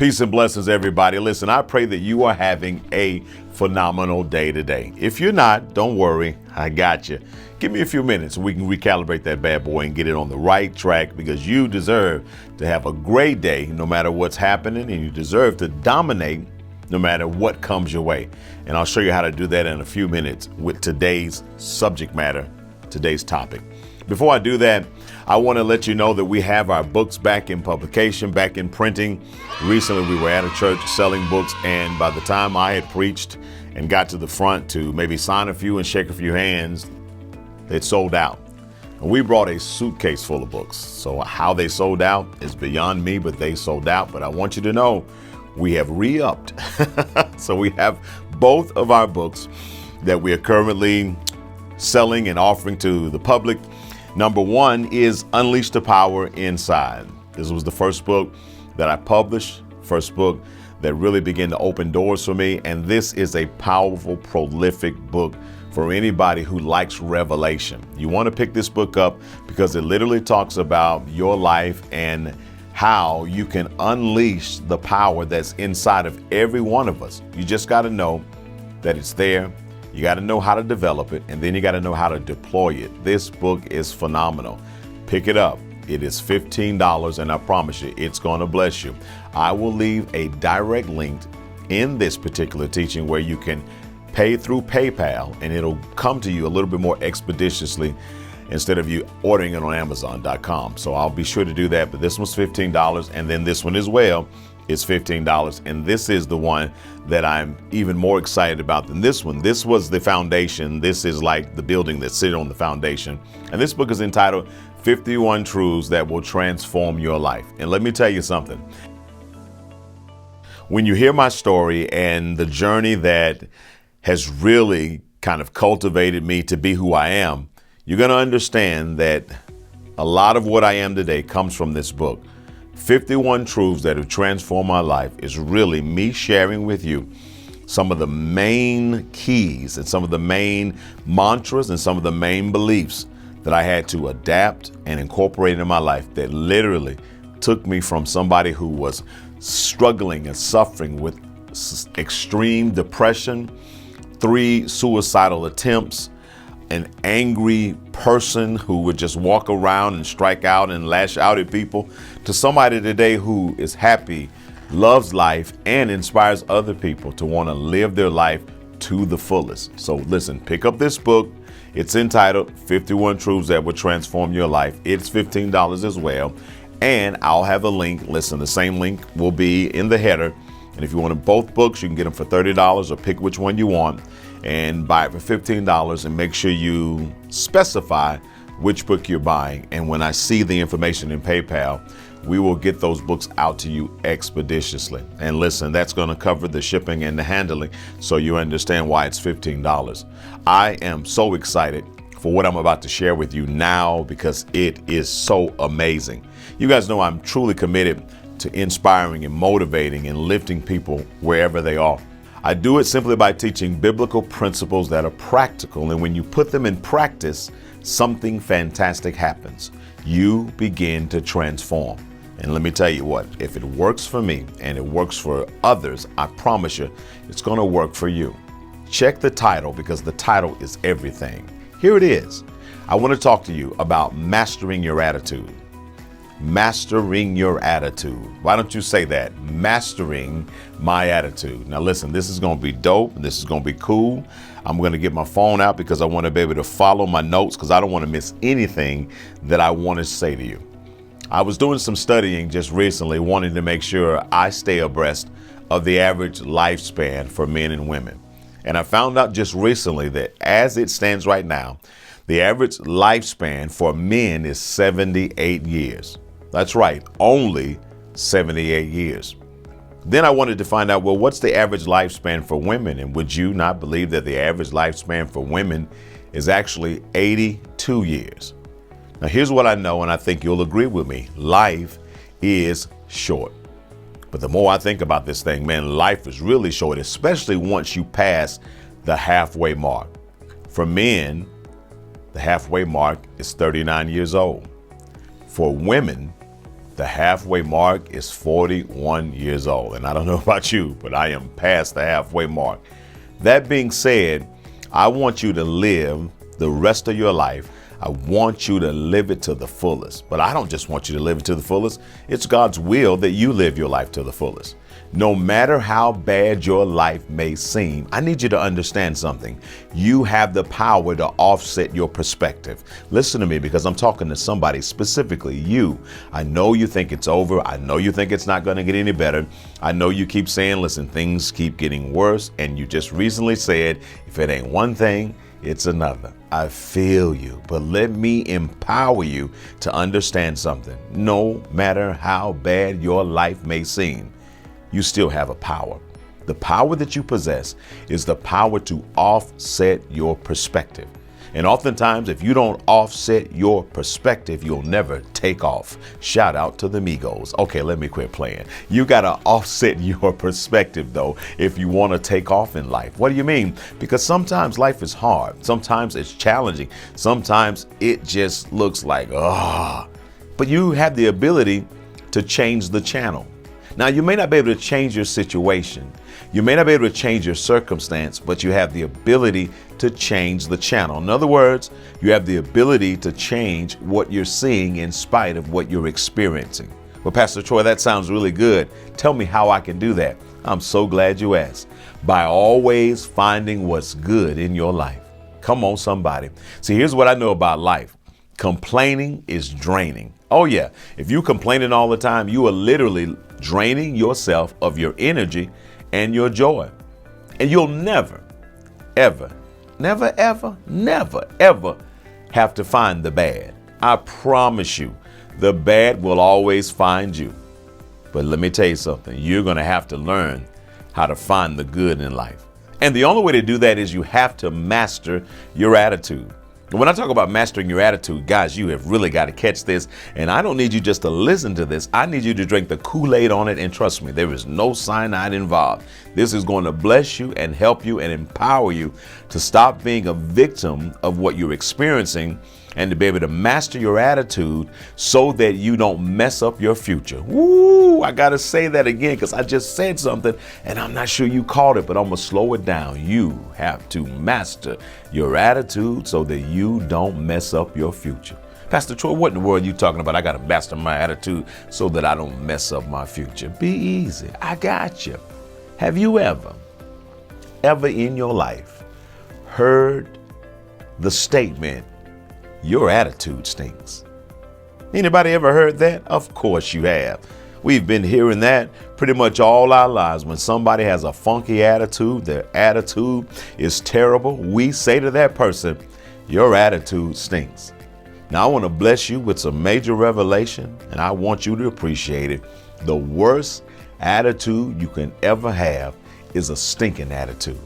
Peace and blessings, everybody. Listen, I pray that you are having a phenomenal day today. If you're not, don't worry. I got you. Give me a few minutes and we can recalibrate that bad boy and get it on the right track, because you deserve to have a great day no matter what's happening, and you deserve to dominate no matter what comes your way. And I'll show you how to do that in a few minutes with today's subject matter, today's topic. Before I do that, I want to let you know that we have our books back in publication, back in printing. Recently, we were at a church selling books, and by the time I had preached and got to the front to maybe sign a few and shake a few hands, it sold out. And we brought a suitcase full of books. So how they sold out is beyond me, but they sold out. But I want you to know we have re-upped. So we have both of our books that we are currently selling and offering to the public. Number one is Unleash the Power Inside. This was the first book that I published, first book that really began to open doors for me. And this is a powerful, prolific book for anybody who likes revelation. You want to pick this book up because it literally talks about your life and how you can unleash the power that's inside of every one of us. You just got to know that it's there. You got to know how to develop it, and then you got to know how to deploy it. This book is phenomenal. Pick it up. It is $15, and I promise you, it's going to bless you. I will leave a direct link in this particular teaching where you can pay through PayPal, and it'll come to you a little bit more expeditiously instead of you ordering it on Amazon.com. So I'll be sure to do that. But this one's $15, and then this one as well is $15. And this is the one that I'm even more excited about than this one. This was the foundation. This is like the building that's sitting on the foundation. And this book is entitled 51 Truths That Will Transform Your Life. And let me tell you something. When you hear my story and the journey that has really kind of cultivated me to be who I am, you're going to understand that a lot of what I am today comes from this book. 51 Truths That Have Transformed My Life is really me sharing with you some of the main keys and some of the main mantras and some of the main beliefs that I had to adapt and incorporate in my life that literally took me from somebody who was struggling and suffering with extreme depression, 3 suicidal attempts, an angry person who would just walk around and strike out and lash out at people, to somebody today who is happy, loves life, and inspires other people to want to live their life to the fullest. So listen, pick up this book. It's entitled 51 Truths That Will Transform Your Life. It's $15 as well. And I'll have a link. Listen, the same link will be in the header. And if you want both books, you can get them for $30 or pick which one you want and buy it for $15, and make sure you specify which book you're buying. And when I see the information in PayPal, we will get those books out to you expeditiously. And listen, that's going to cover the shipping and the handling, so you understand why it's $15. I am so excited for what I'm about to share with you now, because it is so amazing. You guys know I'm truly committed to inspiring and motivating and lifting people wherever they are. I do it simply by teaching biblical principles that are practical, and when you put them in practice, something fantastic happens. You begin to transform. And let me tell you what, if it works for me and it works for others, I promise you it's going to work for you. Check the title, because the title is everything. Here it is. I want to talk to you about mastering your attitude. Mastering your attitude. Why don't you say that? Mastering my attitude. Now listen, this is going to be dope. This is going to be cool. I'm going to get my phone out because I want to be able to follow my notes, because I don't want to miss anything that I want to say to you. I was doing some studying just recently, wanting to make sure I stay abreast of the average lifespan for men and women. And I found out just recently that as it stands right now, the average lifespan for men is 78 years. That's right, only 78 years. Then I wanted to find out, well, what's the average lifespan for women? And would you not believe that the average lifespan for women is actually 82 years? Now, here's what I know, and I think you'll agree with me. Life is short. But the more I think about this thing, man, life is really short, especially once you pass the halfway mark. For men, the halfway mark is 39 years old. For women, The halfway mark is 41 years old. And I don't know about you, but I am past the halfway mark. That being said, I want you to live the rest of your life. I want you to live it to the fullest. But I don't just want you to live it to the fullest. It's God's will that you live your life to the fullest. No matter how bad your life may seem, I need you to understand something. You have the power to offset your perspective. Listen to me, because I'm talking to somebody, specifically you. I know you think it's over. I know you think it's not going to get any better. I know you keep saying, listen, things keep getting worse. And you just recently said, if it ain't one thing, it's another. I feel you, but let me empower you to understand something. No matter how bad your life may seem, you still have a power. The power that you possess is the power to offset your perspective. And oftentimes, if you don't offset your perspective, you'll never take off. Shout out to the Migos. Okay, let me quit playing. You got to offset your perspective, though, if you want to take off in life. What do you mean? Because sometimes life is hard. Sometimes it's challenging. Sometimes it just looks like, but you have the ability to change the channel. Now, you may not be able to change your situation. You may not be able to change your circumstance, but you have the ability to change the channel. In other words, you have the ability to change what you're seeing in spite of what you're experiencing. Well, Pastor Troy, that sounds really good. Tell me how I can do that. I'm so glad you asked. By always finding what's good in your life. Come on, somebody. See, here's what I know about life. Complaining is draining. Oh, yeah. If you're complaining all the time, you are literally draining yourself of your energy and your joy. And you'll never, ever have to find the bad. I promise you, the bad will always find you. But let me tell you something. You're going to have to learn how to find the good in life. And the only way to do that is you have to master your attitude. When I talk about mastering your attitude, guys, you have really got to catch this. And I don't need you just to listen to this. I need you to drink the Kool-Aid on it. And trust me, there is no cyanide involved. This is going to bless you and help you and empower you to stop being a victim of what you're experiencing and to be able to master your attitude so that you don't mess up your future. Woo! I got to say that again because I just said something and I'm not sure you caught it, but I'm going to slow it down. You have to master your attitude so that you don't mess up your future. Pastor Troy, what in the world are you talking about? I got to master my attitude so that I don't mess up my future. Be easy. I got you. Have you ever in your life heard the statement, your attitude stinks? Anybody ever heard that? Of course you have. We've been hearing that pretty much all our lives. When somebody has a funky attitude, their attitude is terrible, we say to that person, your attitude stinks. Now, I want to bless you with some major revelation, and I want you to appreciate it. The worst attitude you can ever have is a stinking attitude.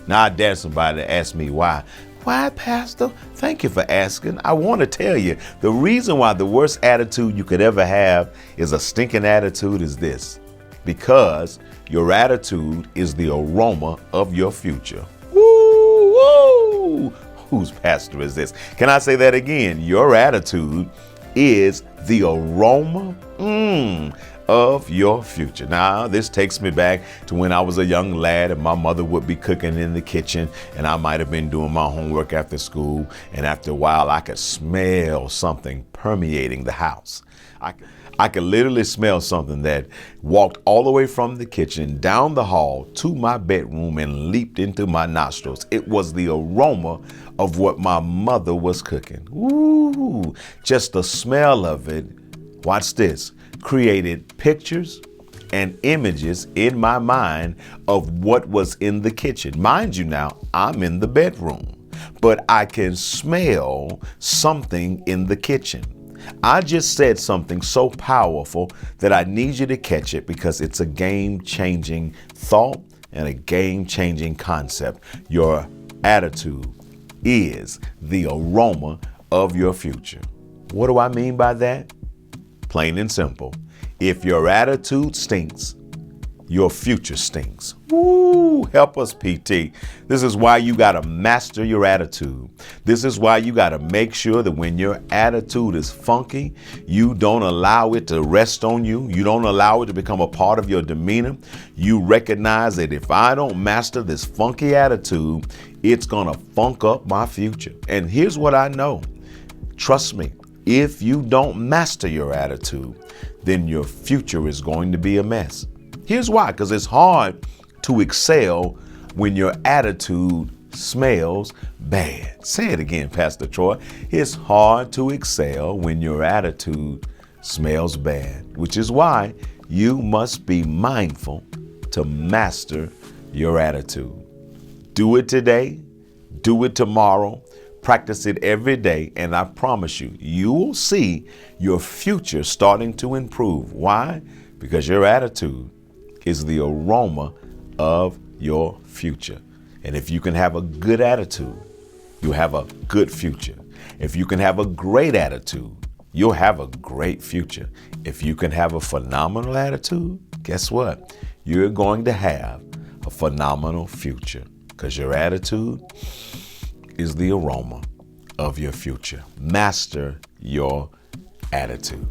Now, I dare somebody to ask me why. Why, Pastor? Thank you for asking. I want to tell you, the reason why the worst attitude you could ever have is a stinking attitude is this. Because your attitude is the aroma of your future. Woo, woo. Whose pastor is this? Can I say that again? Your attitude is the aroma of your future. Now, this takes me back to when I was a young lad and my mother would be cooking in the kitchen and I might have been doing my homework after school. And after a while, I could smell something permeating the house. I could literally smell something that walked all the way from the kitchen down the hall to my bedroom and leaped into my nostrils. It was the aroma of what my mother was cooking. Ooh, just the smell of it. Watch this. Created pictures and images in my mind of what was in the kitchen. Mind you now, I'm in the bedroom, but I can smell something in the kitchen. I just said something so powerful that I need you to catch it because it's a game-changing thought and a game-changing concept. Your attitude is the aroma of your future. What do I mean by that? Plain and simple. If your attitude stinks, your future stinks. Woo, help us, PT. This is why you got to master your attitude. This is why you got to make sure that when your attitude is funky, you don't allow it to rest on you. You don't allow it to become a part of your demeanor. You recognize that if I don't master this funky attitude, it's going to funk up my future. And here's what I know. Trust me, if you don't master your attitude, then your future is going to be a mess. Here's why, because it's hard to excel when your attitude smells bad. Say it again, Pastor Troy. It's hard to excel when your attitude smells bad, which is why you must be mindful to master your attitude. Do it today, do it tomorrow, practice it every day, and I promise you, you will see your future starting to improve. Why? Because your attitude is the aroma of your future. And if you can have a good attitude, you'll have a good future. If you can have a great attitude, you'll have a great future. If you can have a phenomenal attitude, guess what? You're going to have a phenomenal future, because your attitude is the aroma of your future. Master your attitude.